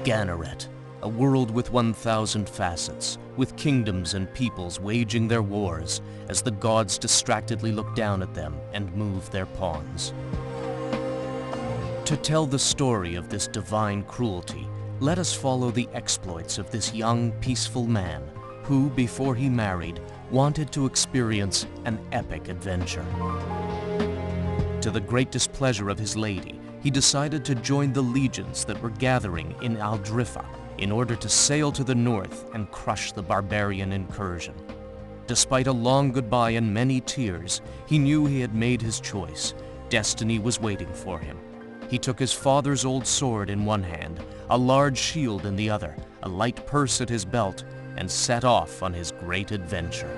Ganaret, a world with 1,000 facets, with kingdoms and peoples waging their wars as the gods distractedly look down at them and move their pawns. To tell the story of this divine cruelty, let us follow the exploits of this young, peaceful man who, before he married, wanted to experience an epic adventure. To the great displeasure of his lady, he decided to join the legions that were gathering in Aldrifa in order to sail to the north and crush the barbarian incursion. Despite a long goodbye and many tears, he knew he had made his choice. Destiny was waiting for him. He took his father's old sword in one hand, a large shield in the other, a light purse at his belt, and set off on his great adventure.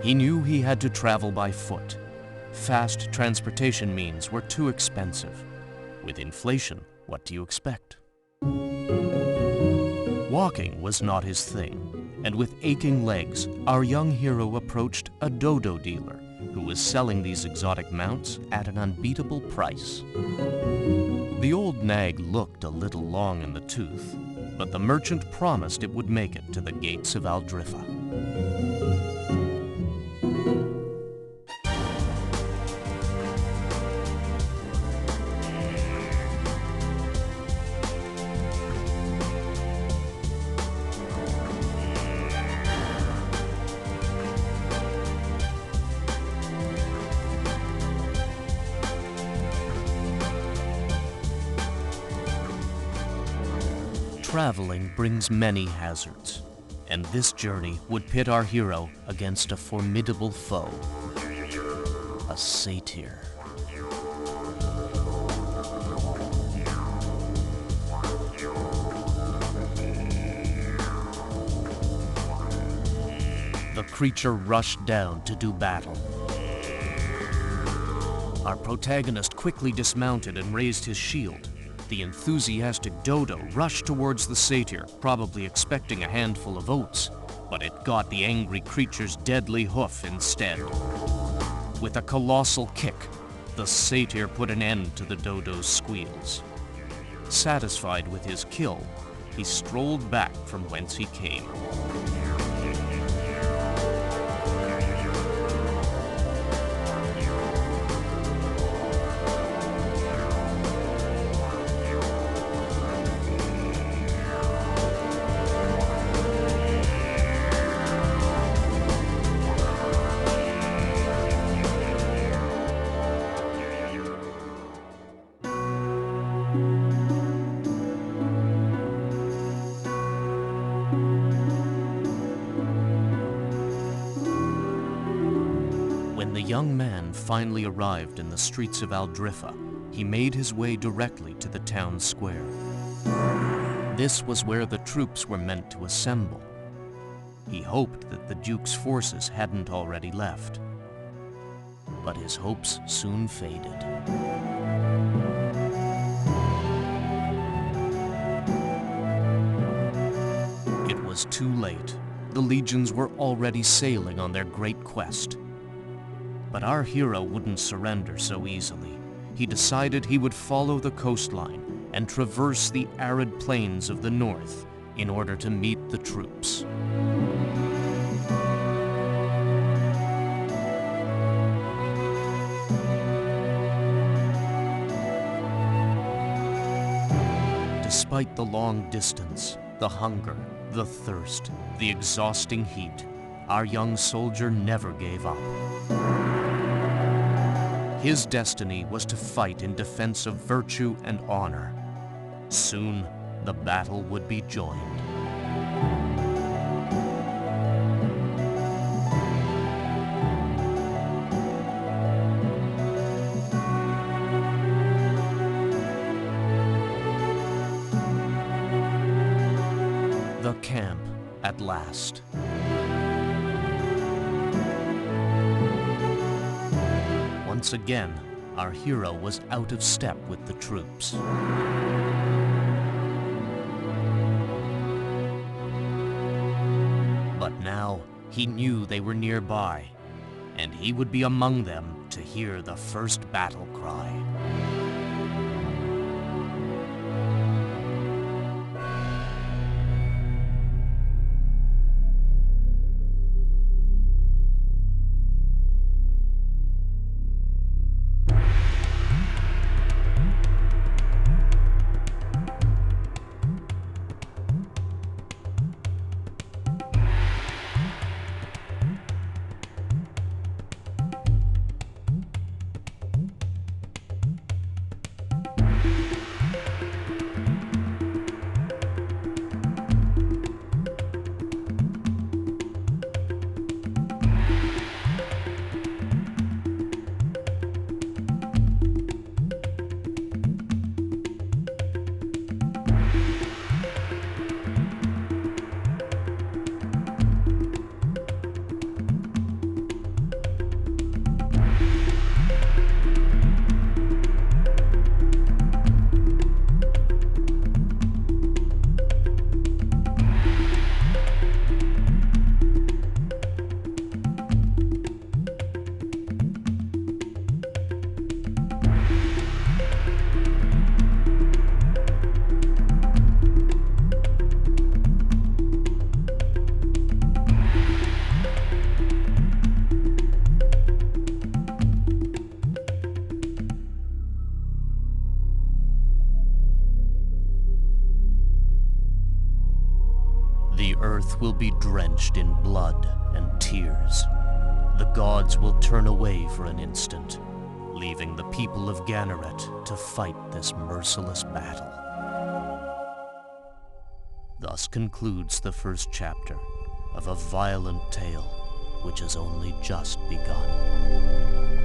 He knew he had to travel by foot. Fast transportation means were too expensive. With inflation, what do you expect? Walking was not his thing, and with aching legs, our young hero approached a dodo dealer who was selling these exotic mounts at an unbeatable price. The old nag looked a little long in the tooth, but the merchant promised it would make it to the gates of Aldrifa. Traveling brings many hazards, and this journey would pit our hero against a formidable foe, a satyr. The creature rushed down to do battle. Our protagonist quickly dismounted and raised his shield. The enthusiastic dodo rushed towards the satyr, probably expecting a handful of oats, but it got the angry creature's deadly hoof instead. With a colossal kick, the satyr put an end to the dodo's squeals. Satisfied with his kill, he strolled back from whence he came. When the young man finally arrived in the streets of Aldrifa, he made his way directly to the town square. This was where the troops were meant to assemble. He hoped that the Duke's forces hadn't already left. But his hopes soon faded. It was too late. The legions were already sailing on their great quest. But our hero wouldn't surrender so easily. He decided he would follow the coastline and traverse the arid plains of the north in order to meet the troops. Despite the long distance, the hunger, the thirst, the exhausting heat, our young soldier never gave up. His destiny was to fight in defense of virtue and honor. Soon, the battle would be joined. The camp at last. Once again, our hero was out of step with the troops. But now, he knew they were nearby, and he would be among them to hear the first battle cry. earth will be drenched in blood and tears. The gods will turn away for an instant, leaving the people of Ganneret to fight this merciless battle. Thus concludes the first chapter of a violent tale which has only just begun.